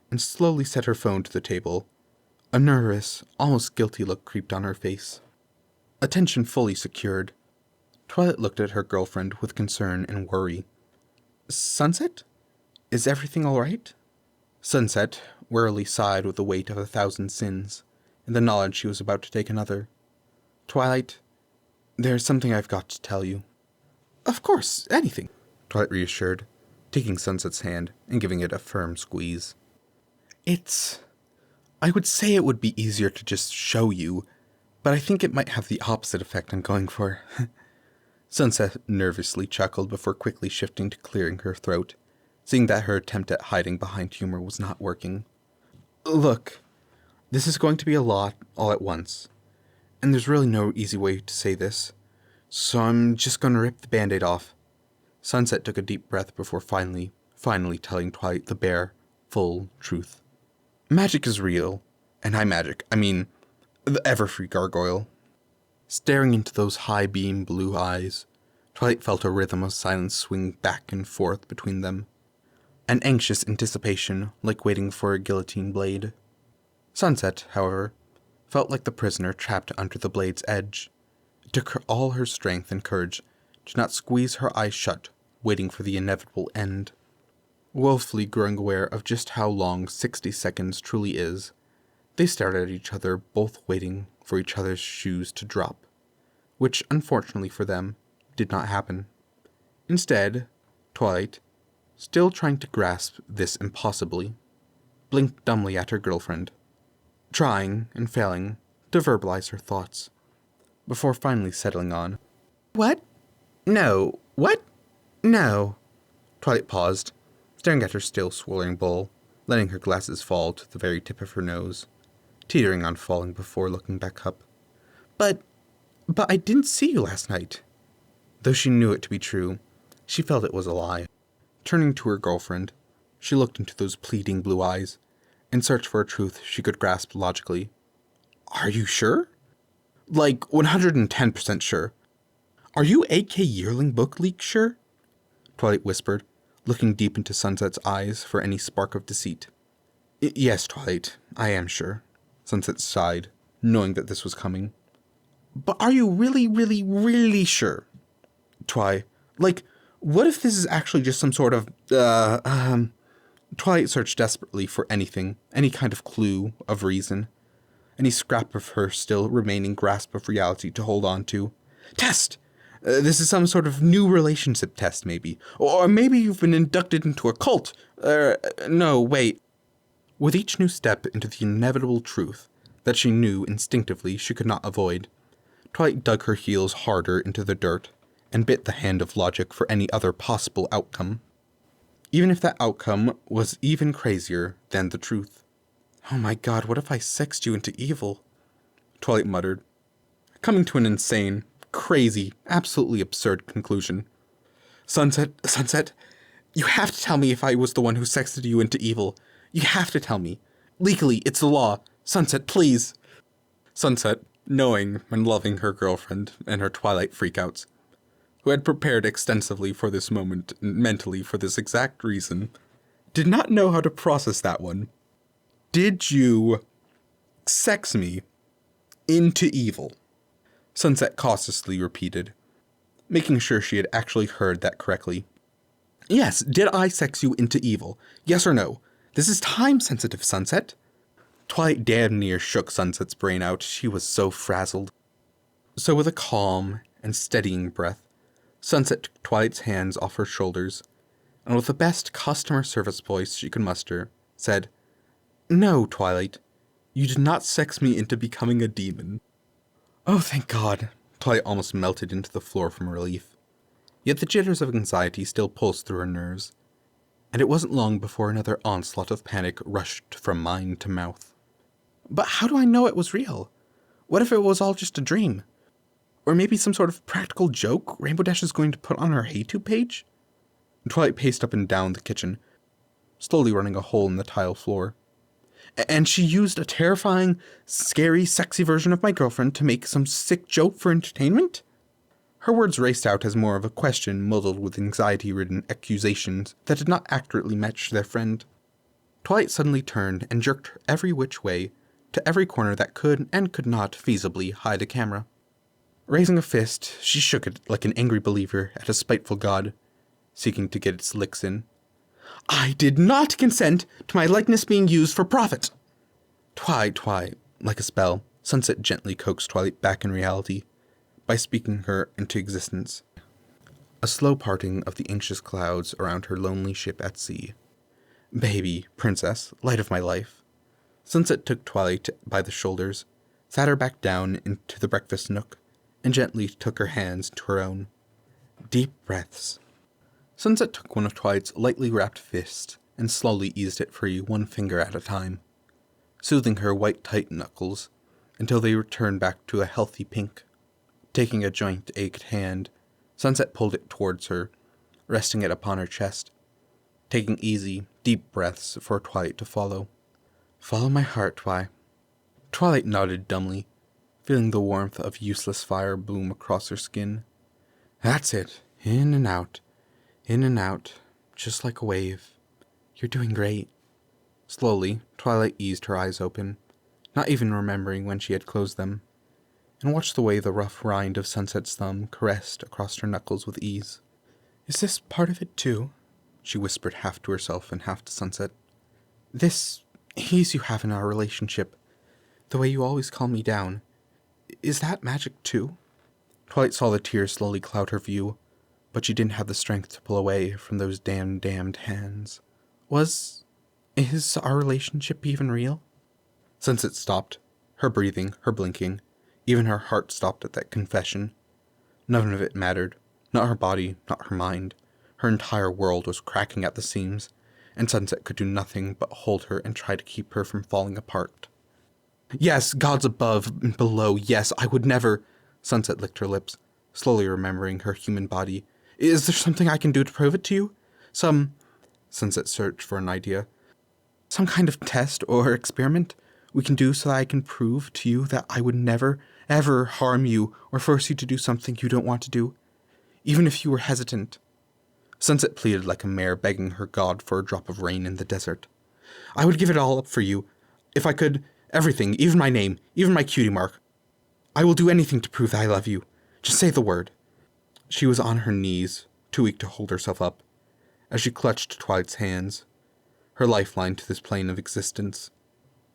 and slowly set her phone to the table. A nervous, almost guilty look creeped on her face. Attention fully secured, Twilight looked at her girlfriend with concern and worry. Sunset? Is everything all right? Sunset wearily sighed with the weight of 1,000 sins and the knowledge she was about to take another. Twilight, there's something I've got to tell you. Of course, anything, Twilight reassured, taking Sunset's hand and giving it a firm squeeze. I would say it would be easier to just show you, but I think it might have the opposite effect I'm going for. Sunset nervously chuckled before quickly shifting to clearing her throat, seeing that her attempt at hiding behind humor was not working. Look, this is going to be a lot all at once, and there's really no easy way to say this, so I'm just going to rip the Band-Aid off. Sunset took a deep breath before finally telling Twilight the bare, full truth. Magic is real, and I mean, the ever-free gargoyle. Staring into those high-beam blue eyes, Twilight felt a rhythm of silence swing back and forth between them. An anxious anticipation, like waiting for a guillotine blade. Sunset, however, felt like the prisoner trapped under the blade's edge. It took her all her strength and courage to not squeeze her eyes shut, waiting for the inevitable end. Woefully growing aware of just how long 60 seconds truly is, they stared at each other, both waiting for each other's shoes to drop, which, unfortunately for them, did not happen. Instead, Twilight, still trying to grasp this impossibly, blinked dumbly at her girlfriend, trying and failing to verbalize her thoughts, before finally settling on, What? No. What? No. Twilight paused, staring at her still swirling bowl, letting her glasses fall to the very tip of her nose, teetering on falling before looking back up. But I didn't see you last night. Though she knew it to be true, she felt it was a lie. Turning to her girlfriend, she looked into those pleading blue eyes, in search for a truth she could grasp logically. Are you sure? Like 110% sure. Are you AK Yearling book leak sure? Twilight whispered, looking deep into Sunset's eyes for any spark of deceit. Yes, Twilight, I am sure. Sunset sighed, knowing that this was coming. But are you really, really, really sure? Like, what if this is actually just some sort of, Twilight searched desperately for anything, any kind of clue of reason, any scrap of her still remaining grasp of reality to hold on to. Test! This is some sort of new relationship test, maybe. Or maybe you've been inducted into a cult. No, wait. With each new step into the inevitable truth that she knew instinctively she could not avoid, Twilight dug her heels harder into the dirt and bit the hand of logic for any other possible outcome. Even if that outcome was even crazier than the truth. Oh my god, what if I sexed you into evil? Twilight muttered, coming to an insane, crazy, absolutely absurd conclusion. Sunset, you have to tell me if I was the one who sexted you into evil. You have to tell me. Legally, it's the law. Sunset, please. Sunset, knowing and loving her girlfriend and her Twilight freakouts, who had prepared extensively for this moment mentally for this exact reason, did not know how to process that one. Did you sex me into evil? Sunset cautiously repeated, making sure she had actually heard that correctly. Yes, did I sex you into evil? Yes or no? This is time-sensitive, Sunset. Twilight damn near shook Sunset's brain out. She was so frazzled. So with a calm and steadying breath, Sunset took Twilight's hands off her shoulders, and with the best customer service voice she could muster, said, No, Twilight, you did not sex me into becoming a demon. Oh, thank God. Twilight almost melted into the floor from relief. Yet the jitters of anxiety still pulsed through her nerves, and it wasn't long before another onslaught of panic rushed from mind to mouth. But how do I know it was real? What if it was all just a dream? Or maybe some sort of practical joke Rainbow Dash is going to put on her HeyTube page? Twilight paced up and down the kitchen, slowly running a hole in the tile floor. And she used a terrifying, scary, sexy version of my girlfriend to make some sick joke for entertainment? Her words raced out as more of a question muddled with anxiety-ridden accusations that did not accurately match their friend. Twilight suddenly turned and jerked her every which way, to every corner that could and could not feasibly hide a camera. Raising a fist, she shook it like an angry believer at a spiteful god, seeking to get its licks in. I did not consent to my likeness being used for profit! Twi, like a spell, Sunset gently coaxed Twilight back in reality by speaking her into existence. A slow parting of the anxious clouds around her lonely ship at sea. Baby, princess, light of my life. Sunset took Twilight by the shoulders, sat her back down into the breakfast nook, and gently took her hands to her own. Deep breaths. Sunset took one of Twilight's lightly wrapped fists and slowly eased it free one finger at a time, soothing her white tight knuckles until they returned back to a healthy pink. Taking a joint-ached hand, Sunset pulled it towards her, resting it upon her chest, taking easy, deep breaths for Twilight to follow. Follow my heart, Twi. Twilight nodded dumbly, feeling the warmth of useless fire bloom across her skin. That's it. In and out, just like a wave. You're doing great. Slowly, Twilight eased her eyes open, not even remembering when she had closed them, and watched the way the rough rind of Sunset's thumb caressed across her knuckles with ease. Is this part of it too? She whispered half to herself and half to Sunset. This ease you have in our relationship, the way you always calm me down, is that magic too? Twilight saw the tears slowly cloud her view, but she didn't have the strength to pull away from those damned hands. Is our relationship even real? Sunset stopped, her breathing, her blinking. Even her heart stopped at that confession. None of it mattered. Not her body, not her mind. Her entire world was cracking at the seams, and Sunset could do nothing but hold her and try to keep her from falling apart. Yes, gods above and below, yes, I would never... Sunset licked her lips, slowly remembering her human body. Is there something I can do to prove it to you? Sunset searched for an idea. Some kind of test or experiment we can do so that I can prove to you that I would never, ever harm you or force you to do something you don't want to do, even if you were hesitant. Sunset pleaded like a mare begging her god for a drop of rain in the desert. I would give it all up for you. If I could, everything, even my name, even my cutie mark. I will do anything to prove that I love you. Just say the word. She was on her knees, too weak to hold herself up, as she clutched Twilight's hands, her lifeline to this plane of existence.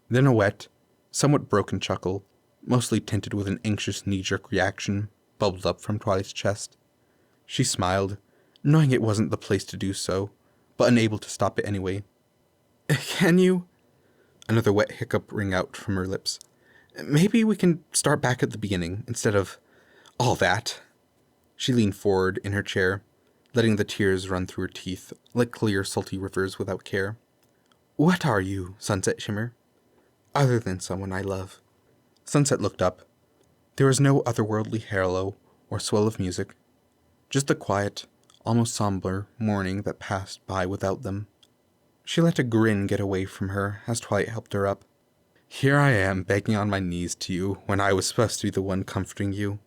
Then a wet, somewhat broken chuckle, mostly tinted with an anxious knee-jerk reaction, bubbled up from Twilight's chest. She smiled, knowing it wasn't the place to do so, but unable to stop it anyway. Can you? Another wet hiccup rang out from her lips. Maybe we can start back at the beginning, instead of all that. She leaned forward in her chair, letting the tears run through her teeth like clear, salty rivers without care. What are you, Sunset Shimmer? Other than someone I love. Sunset looked up. There was no otherworldly halo or swell of music, just the quiet, almost somber morning that passed by without them. She let a grin get away from her as Twilight helped her up. Here I am begging on my knees to you when I was supposed to be the one comforting you.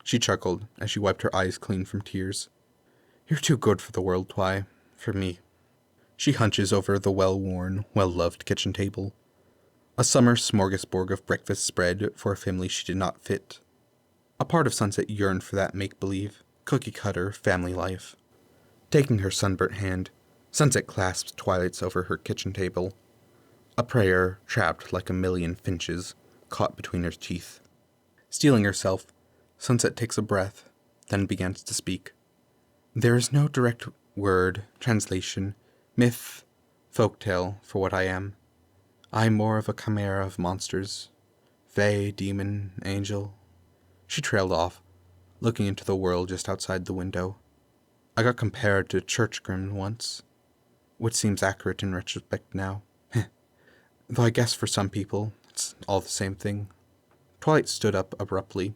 She chuckled as she wiped her eyes clean from tears. You're too good for the world, Twi. For me. She hunches over the well-worn, well-loved kitchen table. A summer smorgasbord of breakfast spread for a family she did not fit. A part of Sunset yearned for that make-believe, cookie-cutter family life. Taking her sunburnt hand, Sunset clasped Twilight's over her kitchen table. A prayer trapped like a million finches, caught between her teeth. Steeling herself, Sunset takes a breath, then begins to speak. There is no direct word, translation, myth, folktale for what I am. I'm more of a chimera of monsters. Fae, demon, angel. She trailed off, looking into the world just outside the window. I got compared to Churchgrim once, which seems accurate in retrospect now. Though I guess for some people, it's all the same thing. Twilight stood up abruptly,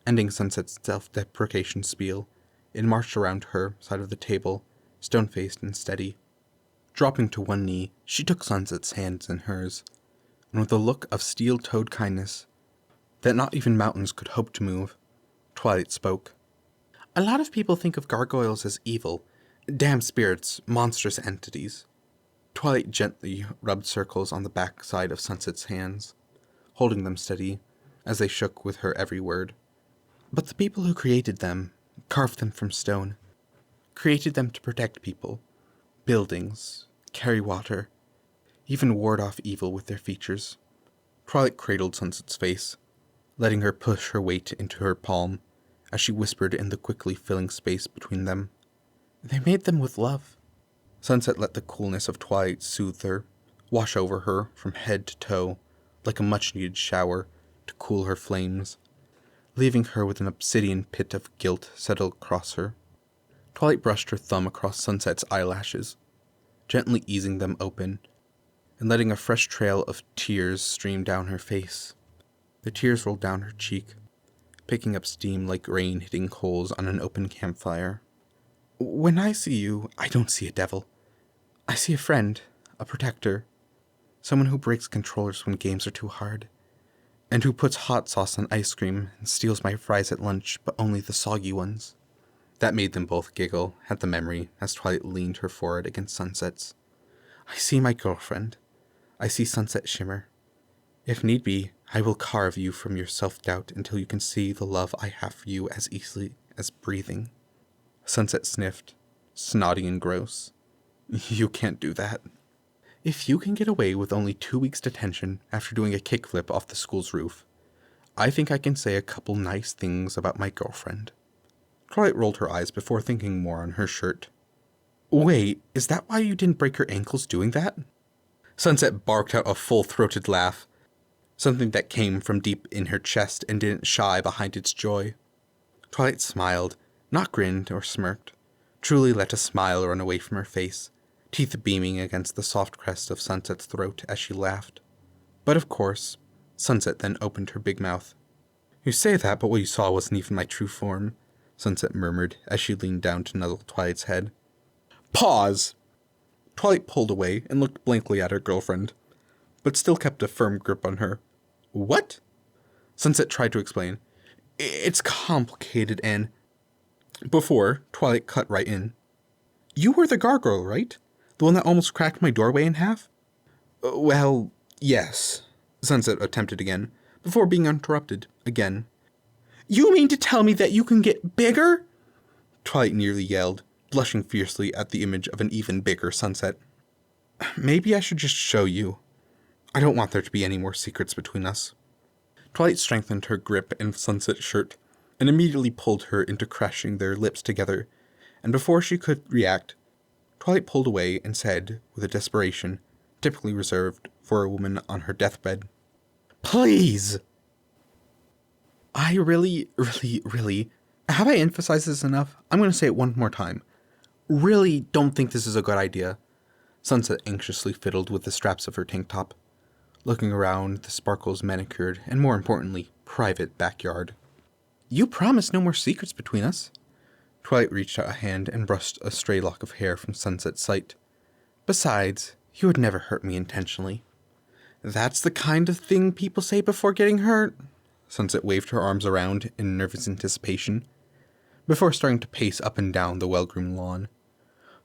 ending Sunset's self-deprecation spiel, and marched around her side of the table, stone-faced and steady. Dropping to one knee, she took Sunset's hands in hers, and with a look of steel-toed kindness that not even mountains could hope to move, Twilight spoke. A lot of people think of gargoyles as evil, damned spirits, monstrous entities. Twilight gently rubbed circles on the back side of Sunset's hands, holding them steady as they shook with her every word. But the people who created them, carved them from stone, created them to protect people, buildings, carry water, even ward off evil with their features. Twilight cradled Sunset's face, letting her push her weight into her palm as she whispered in the quickly filling space between them. They made them with love. Sunset let the coolness of twilight soothe her, wash over her from head to toe like a much-needed shower to cool her flames, leaving her with an obsidian pit of guilt settled across her. Twilight brushed her thumb across Sunset's eyelashes, gently easing them open, and letting a fresh trail of tears stream down her face. The tears rolled down her cheek, picking up steam like rain hitting coals on an open campfire. When I see you, I don't see a devil. I see a friend, a protector, someone who breaks controllers when games are too hard, and who puts hot sauce on ice cream and steals my fries at lunch, but only the soggy ones. That made them both giggle at the memory as Twilight leaned her forehead against Sunset's. I see my girlfriend. I see Sunset shimmer. If need be, I will carve you from your self-doubt until you can see the love I have for you as easily as breathing. Sunset sniffed, snotty and gross. You can't do that. If you can get away with only 2 weeks' detention after doing a kickflip off the school's roof, I think I can say a couple nice things about my girlfriend. Twilight rolled her eyes before thinking more on her shirt. Wait, is that why you didn't break your ankles doing that? Sunset barked out a full-throated laugh, something that came from deep in her chest and didn't shy behind its joy. Twilight smiled, not grinned or smirked, truly let a smile run away from her face, teeth beaming against the soft crest of Sunset's throat as she laughed. But of course, Sunset then opened her big mouth. You say that, but what you saw wasn't even my true form, Sunset murmured as she leaned down to nuzzle Twilight's head. Pause! Twilight pulled away and looked blankly at her girlfriend, but still kept a firm grip on her. What? Sunset tried to explain. It's complicated and... Before, Twilight cut right in. You were the gargoyle, right? The one that almost cracked my doorway in half? Well, yes, Sunset attempted again, before being interrupted again. You mean to tell me that you can get bigger? Twilight nearly yelled, blushing fiercely at the image of an even bigger Sunset. Maybe I should just show you. I don't want there to be any more secrets between us. Twilight strengthened her grip in Sunset's shirt, and immediately pulled her into crashing their lips together, and before she could react, Twilight pulled away and said, with a desperation typically reserved for a woman on her deathbed, Please! I really, have I emphasized this enough? I'm going to say it one more time. Really don't think this is a good idea. Sunset anxiously fiddled with the straps of her tank top, looking around the Sparkle's manicured and, more importantly, private backyard. You promised no more secrets between us. Twilight reached out a hand and brushed a stray lock of hair from Sunset's sight. Besides, you would never hurt me intentionally. That's the kind of thing people say before getting hurt. Sunset waved her arms around in nervous anticipation, before starting to pace up and down the well-groomed lawn.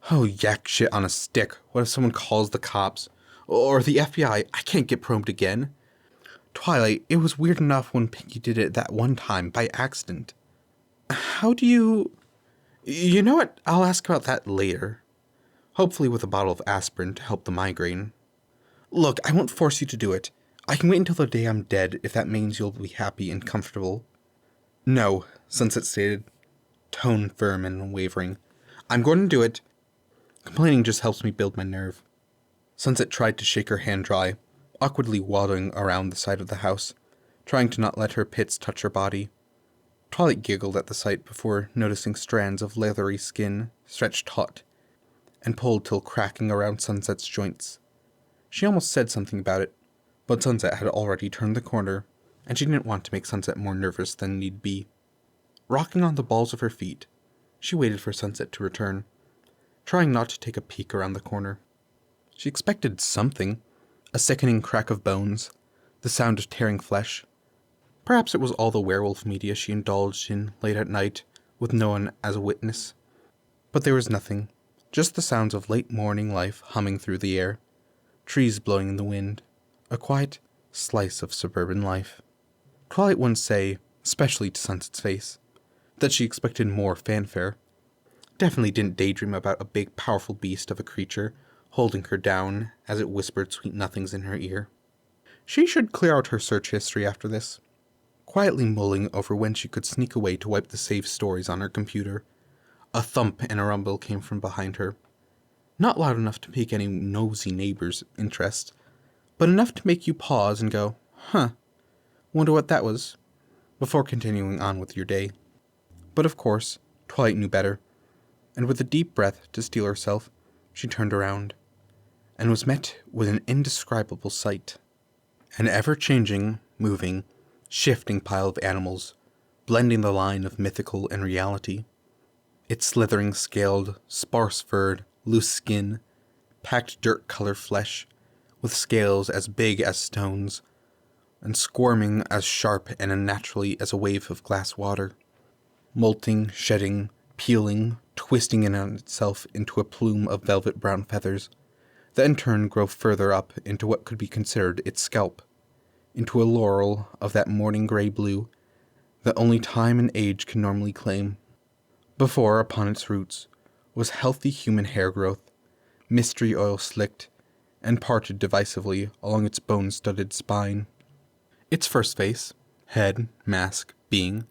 Oh, yak shit on a stick. What if someone calls the cops? Or the FBI? I can't get probed again. Twilight, it was weird enough when Pinky did it that one time by accident. How do you... You know what? I'll ask about that later. Hopefully with a bottle of aspirin to help the migraine. Look, I won't force you to do it. I can wait until the day I'm dead if that means you'll be happy and comfortable. No, Sunset stated, tone firm and unwavering. I'm going to do it. Complaining just helps me build my nerve. Sunset tried to shake her hand dry, awkwardly waddling around the side of the house, trying to not let her pits touch her body. Twilight giggled at the sight before noticing strands of leathery skin stretched taut and pulled till cracking around Sunset's joints. She almost said something about it, but Sunset had already turned the corner, and she didn't want to make Sunset more nervous than need be. Rocking on the balls of her feet, she waited for Sunset to return, trying not to take a peek around the corner. She expected something. A sickening crack of bones, the sound of tearing flesh. Perhaps it was all the werewolf media she indulged in late at night, with no one as a witness. But there was nothing, just the sounds of late morning life humming through the air, trees blowing in the wind, a quiet slice of suburban life. Twilight wouldn't say, especially to Sunset's face, that she expected more fanfare. Definitely didn't daydream about a big, powerful beast of a creature holding her down as it whispered sweet nothings in her ear. She should clear out her search history after this. Quietly mulling over when she could sneak away to wipe the saved stories on her computer, a thump and a rumble came from behind her. Not loud enough to pique any nosy neighbor's interest, but enough to make you pause and go, huh, wonder what that was, before continuing on with your day. But of course, Twilight knew better, and with a deep breath to steel herself, she turned around, and was met with an indescribable sight. An ever-changing, moving, shifting pile of animals, blending the line of mythical and reality. Its slithering, scaled, sparse-furred, loose skin, packed dirt-colored flesh, with scales as big as stones, and squirming as sharp and unnaturally as a wave of glass water. Molting, shedding, peeling, twisting in on itself into a plume of velvet brown feathers, that in turn grow further up into what could be considered its scalp, into a laurel of that morning grey blue that only time and age can normally claim. Before, upon its roots, was healthy human hair growth, mystery oil slicked and parted divisively along its bone-studded spine. Its first face, head, mask, being,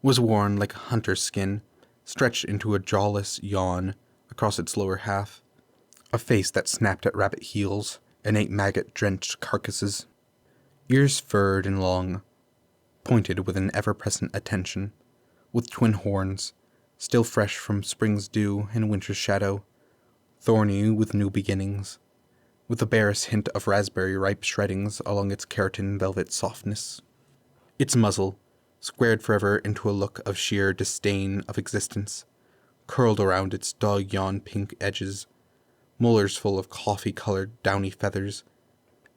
was worn like a hunter's skin, stretched into a jawless yawn across its lower half, a face that snapped at rabbit heels and ate maggot-drenched carcasses. Ears furred and long, pointed with an ever-present attention, with twin horns, still fresh from spring's dew and winter's shadow, thorny with new beginnings, with the barest hint of raspberry ripe shreddings along its keratin velvet softness. Its muzzle, squared forever into a look of sheer disdain of existence, curled around its dog-yawn pink edges, molars full of coffee-colored downy feathers,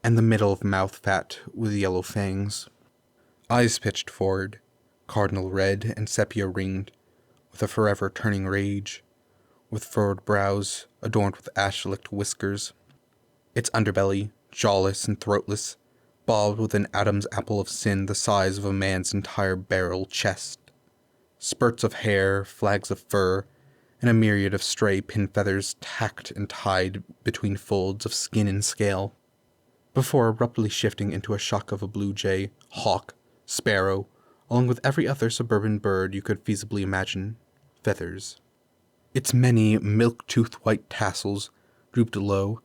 and the middle of mouth fat with yellow fangs. Eyes pitched forward, cardinal red and sepia-ringed, with a forever turning rage, with furrowed brows adorned with ash-licked whiskers. Its underbelly, jawless and throatless, bobbed with an Adam's apple of sin the size of a man's entire barrel chest. Spurts of hair, flags of fur, and a myriad of stray pin feathers tacked and tied between folds of skin and scale, before abruptly shifting into a shock of a blue jay, hawk, sparrow, along with every other suburban bird you could feasibly imagine, feathers. Its many milk-toothed white tassels drooped low,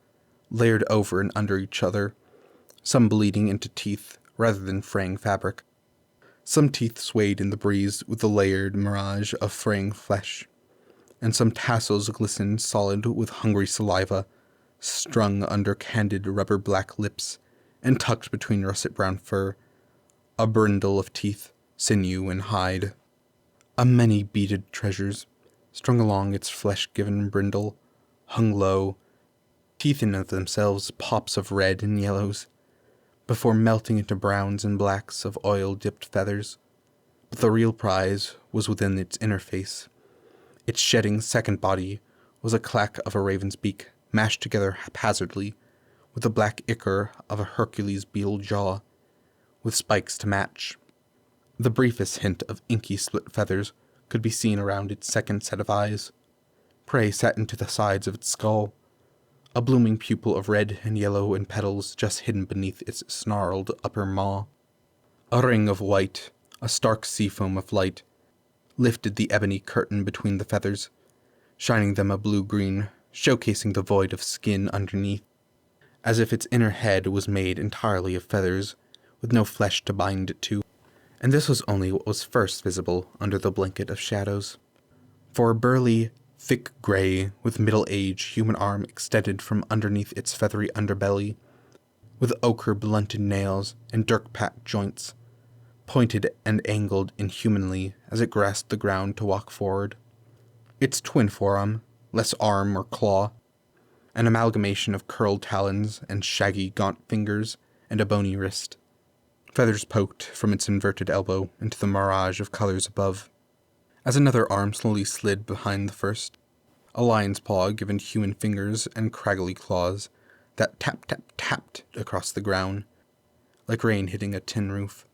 layered over and under each other, some bleeding into teeth rather than fraying fabric. Some teeth swayed in the breeze with the layered mirage of fraying flesh, and some tassels glistened solid with hungry saliva, strung under candid rubber black lips, and tucked between russet brown fur, a brindle of teeth, sinew, and hide. A many beaded treasures, strung along its flesh-given brindle, hung low, teeth in of themselves pops of red and yellows, before melting into browns and blacks of oil-dipped feathers. But the real prize was within its inner face. Its shedding second body was a clack of a raven's beak, mashed together haphazardly, with the black ichor of a Hercules' beetle jaw, with spikes to match. The briefest hint of inky split feathers could be seen around its second set of eyes. Prey set into the sides of its skull, a blooming pupil of red and yellow and petals just hidden beneath its snarled upper maw. A ring of white, a stark seafoam of light, lifted the ebony curtain between the feathers, shining them a blue-green, showcasing the void of skin underneath, as if its inner head was made entirely of feathers, with no flesh to bind it to. And this was only what was first visible under the blanket of shadows. For a burly, thick gray, with middle-aged human arm extended from underneath its feathery underbelly, with ochre-blunted nails and dirk-packed joints, pointed and angled inhumanly as it grasped the ground to walk forward. Its twin forearm, less arm or claw, an amalgamation of curled talons and shaggy, gaunt fingers and a bony wrist. Feathers poked from its inverted elbow into the mirage of colors above. As another arm slowly slid behind the first, a lion's paw given human fingers and craggly claws that tapped across the ground, like rain hitting a tin roof.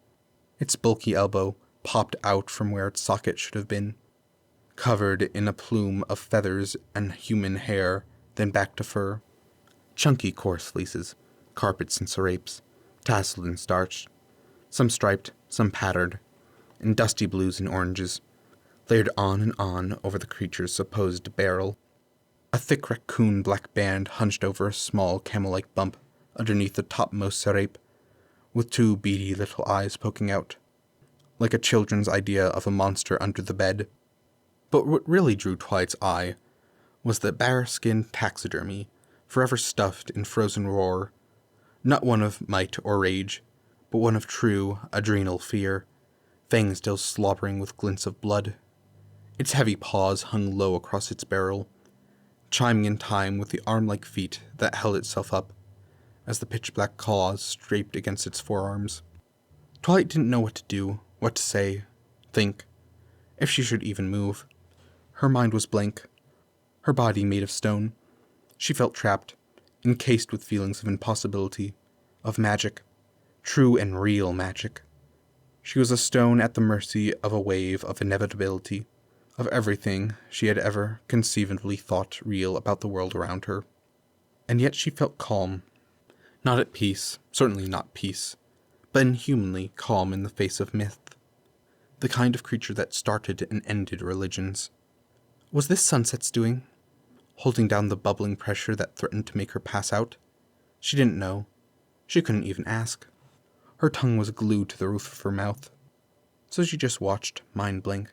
Its bulky elbow popped out from where its socket should have been, covered in a plume of feathers and human hair, then back to fur. Chunky coarse fleeces, carpets and serapes, tasseled and starched, some striped, some patterned, in dusty blues and oranges, layered on and on over the creature's supposed barrel. A thick raccoon black band hunched over a small camel-like bump underneath the topmost serape, with two beady little eyes poking out, like a children's idea of a monster under the bed. But what really drew Twilight's eye was the bare-skinned taxidermy, forever stuffed in frozen roar, not one of might or rage, but one of true, adrenal fear, fangs still slobbering with glints of blood. Its heavy paws hung low across its barrel, chiming in time with the arm-like feet that held itself up, as the pitch-black claws scraped against its forearms. Twilight didn't know what to do, what to say, think, if she should even move. Her mind was blank, her body made of stone. She felt trapped, encased with feelings of impossibility, of magic, true and real magic. She was a stone at the mercy of a wave of inevitability, of everything she had ever conceivably thought real about the world around her. And yet she felt calm. Not at peace, certainly not peace, but inhumanly calm in the face of myth. The kind of creature that started and ended religions. Was this Sunset's doing? Holding down the bubbling pressure that threatened to make her pass out? She didn't know. She couldn't even ask. Her tongue was glued to the roof of her mouth. So she just watched, mind blank,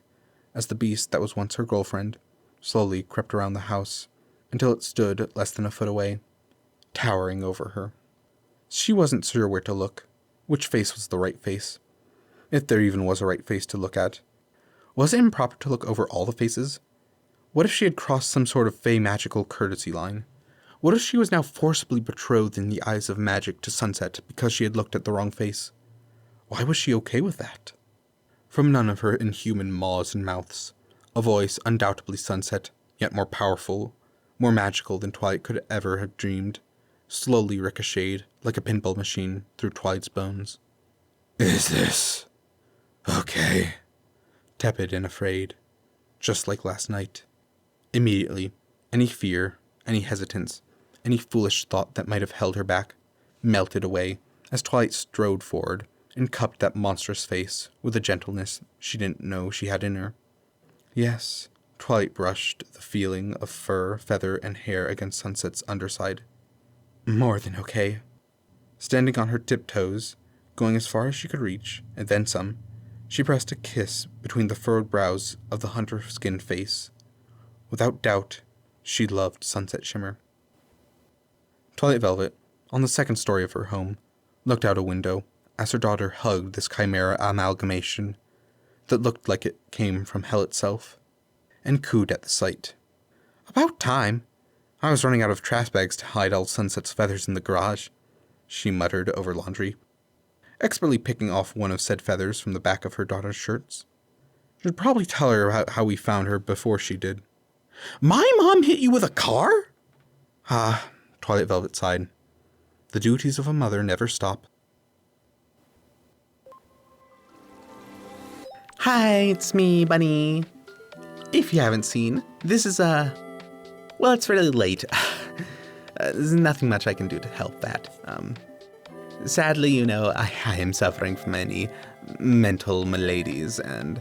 as the beast that was once her girlfriend slowly crept around the house until it stood less than a foot away, towering over her. She wasn't sure where to look, which face was the right face, if there even was a right face to look at. Was it improper to look over all the faces? What if she had crossed some sort of fey magical courtesy line? What if she was now forcibly betrothed in the eyes of magic to Sunset because she had looked at the wrong face? Why was she okay with that? From none of her inhuman maws and mouths, a voice undoubtedly Sunset, yet more powerful, more magical than Twilight could ever have dreamed, slowly ricocheted like a pinball machine through Twilight's bones. Is this okay? Tepid and afraid, just like last night. Immediately, any fear, any hesitance, any foolish thought that might have held her back, melted away as Twilight strode forward and cupped that monstrous face with a gentleness she didn't know she had in her. Yes, Twilight brushed the feeling of fur, feather, and hair against Sunset's underside. More than okay. Standing on her tiptoes, going as far as she could reach, and then some, she pressed a kiss between the furrowed brows of the hunter-skinned face. Without doubt, she loved Sunset Shimmer. Twilight Velvet, on the second story of her home, looked out a window as her daughter hugged this chimera amalgamation that looked like it came from hell itself, and cooed at the sight. About time. I was running out of trash bags to hide all Sunset's feathers in the garage, she muttered over laundry, expertly picking off one of said feathers from the back of her daughter's shirts. Should probably tell her about how we found her before she did. My mom hit you with a car? Ah, Twilight Velvet sighed. The duties of a mother never stop. Hi, it's me, Bunny. If you haven't seen, this is well, it's really late. There's nothing much I can do to help that. Sadly, I am suffering from many mental maladies, and,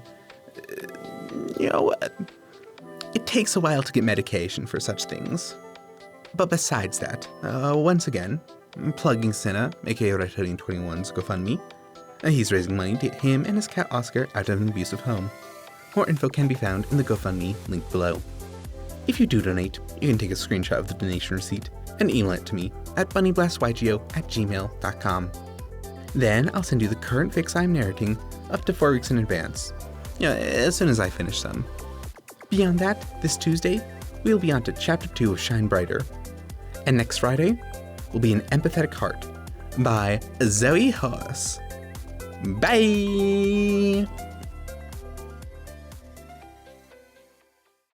it takes a while to get medication for such things. But besides that, once again, I'm plugging Senna, aka Red21's GoFundMe. He's raising money to get him and his cat Oscar out of an abusive home. More info can be found in the GoFundMe link below. If you do donate, you can take a screenshot of the donation receipt and email it to me at bunnyblastygeo@gmail.com. Then I'll send you the current fics I'm narrating up to 4 weeks in advance, as soon as I finish them. Beyond that, this Tuesday, we'll be on to Chapter 2 of Shine Brighter. And next Friday will be An Empathetic Heart by Zoe Horse. Bye!